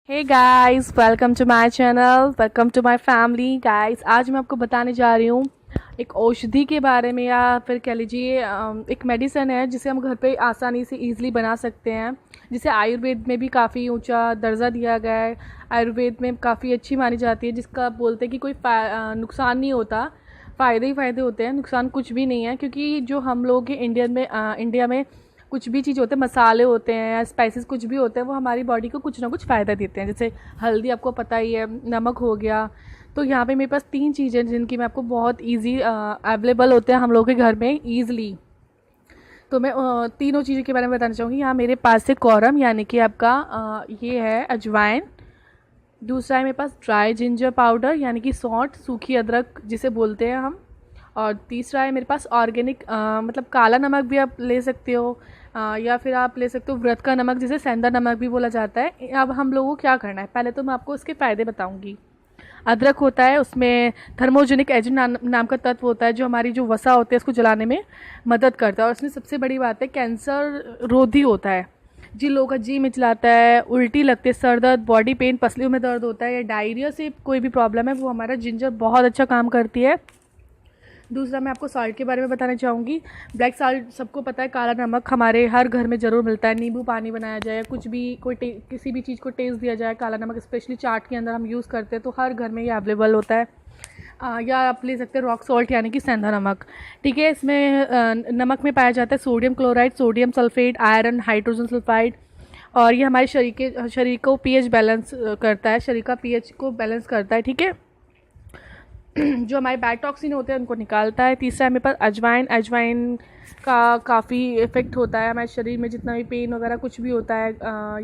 Hey guys, welcome to my channel, welcome to my family. Guys, आज मैं आपको बताने जा रही हूँ एक औषधि के बारे में, या फिर कह लीजिए एक मेडिसिन है जिसे हम घर पे आसानी से इजीली बना सकते हैं, जिसे आयुर्वेद में भी काफ़ी ऊंचा दर्जा दिया गया है। आयुर्वेद में काफ़ी अच्छी मानी जाती है, जिसका बोलते हैं कि कोई नुकसान नहीं होता, फ़ायदे ही फ़ायदे होते हैं, नुकसान कुछ भी नहीं है। क्योंकि जो हम लोग इंडिया में कुछ भी चीज़ होते हैं, मसाले होते हैं या स्पाइसेस कुछ भी होते हैं, वो हमारी बॉडी को कुछ ना कुछ फ़ायदा देते हैं। जैसे हल्दी आपको पता ही है, नमक हो गया। तो यहाँ पे मेरे पास 3 चीज़ें जिनकी मैं आपको बहुत ईज़ी अवेलेबल होते हैं हम लोगों के घर में ईज़िली। तो मैं तीनों चीज़ों के बारे में बताना चाहूँगी। यहाँ मेरे पास से कौरम यानी कि आपका ये है अजवाइन। दूसरा है मेरे पास ड्राई जिंजर पाउडर यानी कि सौंठ, सूखी अदरक जिसे बोलते हैं हम। और तीसरा है मेरे पास ऑर्गेनिक मतलब काला नमक भी आप ले सकते हो, या फिर आप ले सकते हो व्रत का नमक जिसे सेंधा नमक भी बोला जाता है। अब हम लोगों को क्या करना है, पहले तो मैं आपको इसके फ़ायदे बताऊंगी। अदरक होता है, उसमें थर्मोजेनिक एजेंट नाम का तत्व होता है, जो हमारी जो वसा होती है उसको जलाने में मदद करता है। और उसमें सबसे बड़ी बात है, कैंसर रोधी होता है। जिन लोगों का जी मिचलाता है, उल्टी लगती है, सर दर्द, बॉडी पेन, पसलियों में दर्द होता है, या डायरिया से कोई भी प्रॉब्लम है, वो हमारा जिंजर बहुत अच्छा काम करती है। दूसरा मैं आपको सॉल्ट के बारे में बताना चाहूँगी। ब्लैक सॉल्ट सबको पता है, काला नमक हमारे हर घर में ज़रूर मिलता है। नींबू पानी बनाया जाए, कुछ भी किसी भी चीज़ को टेस्ट दिया जाए, काला नमक स्पेशली चाट के अंदर हम यूज़ करते हैं, तो हर घर में ये अवेलेबल होता है। या आप ले सकते हैं रॉक सॉल्ट यानी कि सेंधा नमक। ठीक है, इसमें नमक में पाया जाता है sodium chloride, sodium sulphate, iron, hydrogen sulphide. और ये हमारे शरीर को पीएच बैलेंस करता है, शरीर का पीएच को बैलेंस करता है। ठीक है, जो हमारे बैड टॉक्सिन होते हैं उनको निकालता है। तीसरा है मेरे पास अजवाइन। अजवाइन का काफ़ी इफ़ेक्ट होता है हमारे शरीर में, जितना भी पेन वगैरह कुछ भी होता है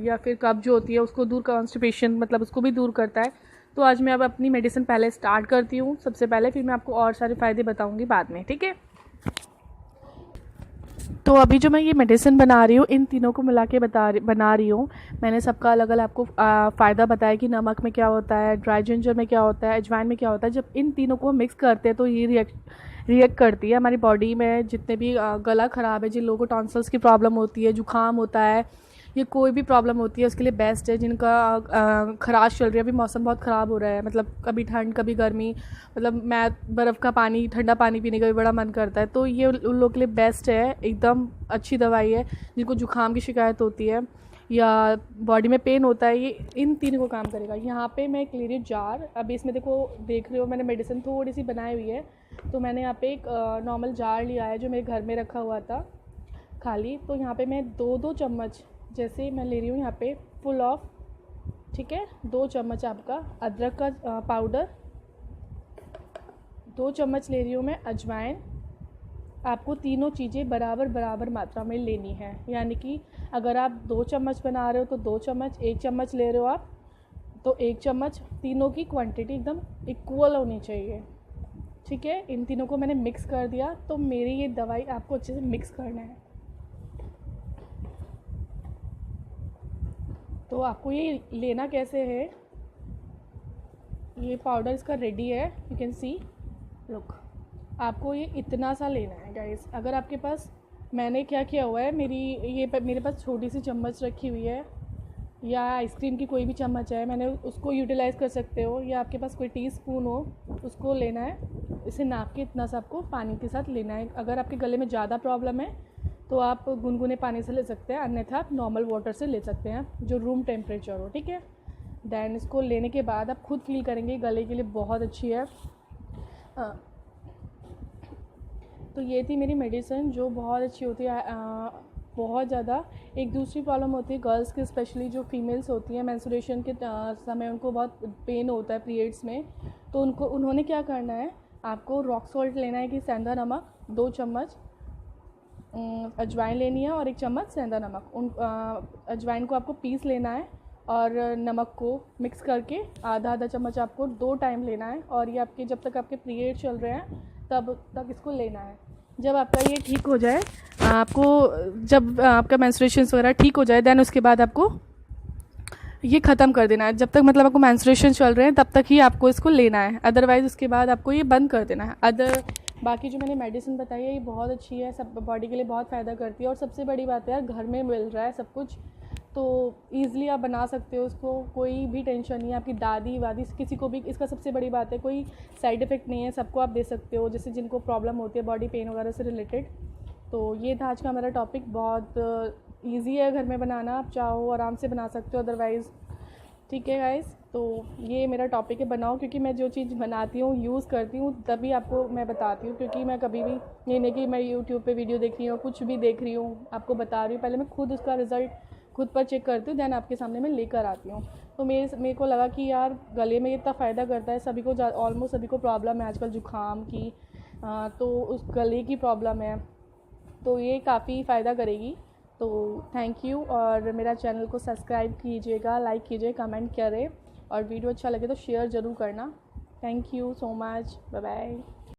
या फिर कब्ज जो होती है उसको दूर, कॉन्स्टिपेशन मतलब उसको भी दूर करता है। तो आज मैं अब अपनी मेडिसिन पहले स्टार्ट करती हूँ सबसे पहले, फिर मैं आपको और सारे फ़ायदे बताऊँगी बाद में। ठीक है, तो अभी जो मैं ये मेडिसिन बना रही हूँ, इन तीनों को मिला के बना रही हूँ। मैंने सबका अलग अलग आपको फ़ायदा बताया कि नमक में क्या होता है, ड्राई जिंजर में क्या होता है, अजवाइन में क्या होता है। जब इन तीनों को मिक्स करते हैं तो ये रिएक्ट करती है हमारी बॉडी में। जितने भी गला ख़राब है, जिन लोगों को टॉन्सिल्स की प्रॉब्लम होती है, जुकाम होता है, ये कोई भी प्रॉब्लम होती है, उसके लिए बेस्ट है। जिनका खराश चल रही है, अभी मौसम बहुत ख़राब हो रहा है, मतलब कभी ठंड कभी गर्मी, मतलब मैं बर्फ़ का पानी, ठंडा पानी पीने का भी बड़ा मन करता है, तो ये उन लोगों के लिए बेस्ट है, एकदम अच्छी दवाई है। जिनको जुकाम की शिकायत होती है या बॉडी में पेन होता है, ये इन तीनों को काम करेगा। यहाँ पे मैं एक ले रही हूँ जार। अभी इसमें देखो, देख रहे हो मैंने मेडिसिन थोड़ी सी बनाई हुई है, तो मैंने यहाँ पे एक नॉर्मल जार लिया है जो मेरे घर में रखा हुआ था खाली। तो यहाँ पे मैं 2-2 चम्मच जैसे मैं ले रही हूँ यहाँ पे फुल ऑफ। ठीक है, 2 चम्मच आपका अदरक का पाउडर, 2 चम्मच ले रही हूँ मैं अजवाइन। आपको तीनों चीज़ें बराबर बराबर मात्रा में लेनी है, यानी कि अगर आप 2 चम्मच बना रहे हो तो 2 चम्मच, 1 चम्मच ले रहे हो आप तो 1 चम्मच, तीनों की क्वांटिटी एकदम इक्वल होनी चाहिए। ठीक है, इन तीनों को मैंने मिक्स कर दिया। तो मेरी ये दवाई आपको अच्छे से मिक्स करना है। तो आपको ये लेना कैसे है, ये पाउडर इसका रेडी है, यू कैन सी, लुक। आपको ये इतना सा लेना है गाइस। अगर आपके पास, मैंने क्या किया हुआ है, मेरे पास छोटी सी चम्मच रखी हुई है, या आइसक्रीम की कोई भी चम्मच है, मैंने उसको यूटिलाइज़ कर सकते हो, या आपके पास कोई टीस्पून हो उसको लेना है। इसे नाप के इतना सा आपको पानी के साथ लेना है। अगर आपके गले में ज़्यादा प्रॉब्लम है तो आप गुनगुने पानी से ले सकते हैं, अन्यथा आप नॉर्मल वाटर से ले सकते हैं जो रूम टेम्परेचर हो। ठीक है, दैन इसको लेने के बाद आप खुद फील करेंगे गले के लिए बहुत अच्छी है। तो ये थी मेरी मेडिसिन जो बहुत अच्छी होती है, बहुत ज़्यादा। एक दूसरी प्रॉब्लम होती है गर्ल्स की, स्पेशली जो फीमेल्स होती हैं, मेंस्ट्रुएशन के समय उनको बहुत पेन होता है पीरियड्स में, तो उन्होंने क्या करना है, आपको रॉक सॉल्ट लेना है कि सेंधा नमक, 2 चम्मच अजवाइन लेनी है और 1 चम्मच सेंधा नमक। अजवाइन को आपको पीस लेना है और नमक को मिक्स करके आधा आधा चम्मच आपको 2 टाइम लेना है। और ये आपके जब तक आपके पीरियड चल रहे हैं तब तक इसको लेना है। जब आपका ये ठीक हो जाए, जब आपका मेंस्ट्रुएशंस वगैरह ठीक हो जाए, देन उसके बाद आपको ये ख़त्म कर देना है। जब तक मतलब आपको मेंस्ट्रुएशन चल रहे हैं तब तक ही आपको इसको लेना है, अदरवाइज़ उसके बाद आपको ये बंद कर देना है। बाकी जो मैंने मेडिसिन बताई है ये बहुत अच्छी है, सब बॉडी के लिए बहुत फ़ायदा करती है। और सबसे बड़ी बात है यार, घर में मिल रहा है सब कुछ, तो ईज़िली आप बना सकते हो उसको, कोई भी टेंशन नहीं है। आपकी दादी वादी किसी को भी, इसका सबसे बड़ी बात है कोई साइड इफ़ेक्ट नहीं है, सबको आप दे सकते हो, जैसे जिनको प्रॉब्लम होती है बॉडी पेन वगैरह से रिलेटेड। तो ये था आज का हमारा टॉपिक। बहुत ईजी है घर में बनाना, आप चाहो आराम से बना सकते हो अदरवाइज़। ठीक है गाइस, तो ये मेरा टॉपिक है, बनाओ, क्योंकि मैं जो चीज़ बनाती हूँ यूज़ करती हूँ तभी आपको मैं बताती हूँ। क्योंकि मैं कभी भी ये नहीं कि मैं यूट्यूब पे वीडियो देख रही हूँ, कुछ भी देख रही हूँ आपको बता रही हूँ, पहले मैं खुद उसका रिज़ल्ट खुद पर चेक करती हूँ, देन आपके सामने मैं लेकर आती हूँ। तो मेरे को लगा कि यार गले में इतना फ़ायदा करता है, सभी को ऑलमोस्ट सभी को प्रॉब्लम है आजकल जुकाम की, तो उस गले की प्रॉब्लम है, तो ये काफ़ी फ़ायदा करेगी। तो थैंक यू, और मेरा चैनल को सब्सक्राइब कीजिएगा, लाइक कीजिए, कमेंट करें, और वीडियो अच्छा लगे तो शेयर ज़रूर करना। Thank you so much, bye bye.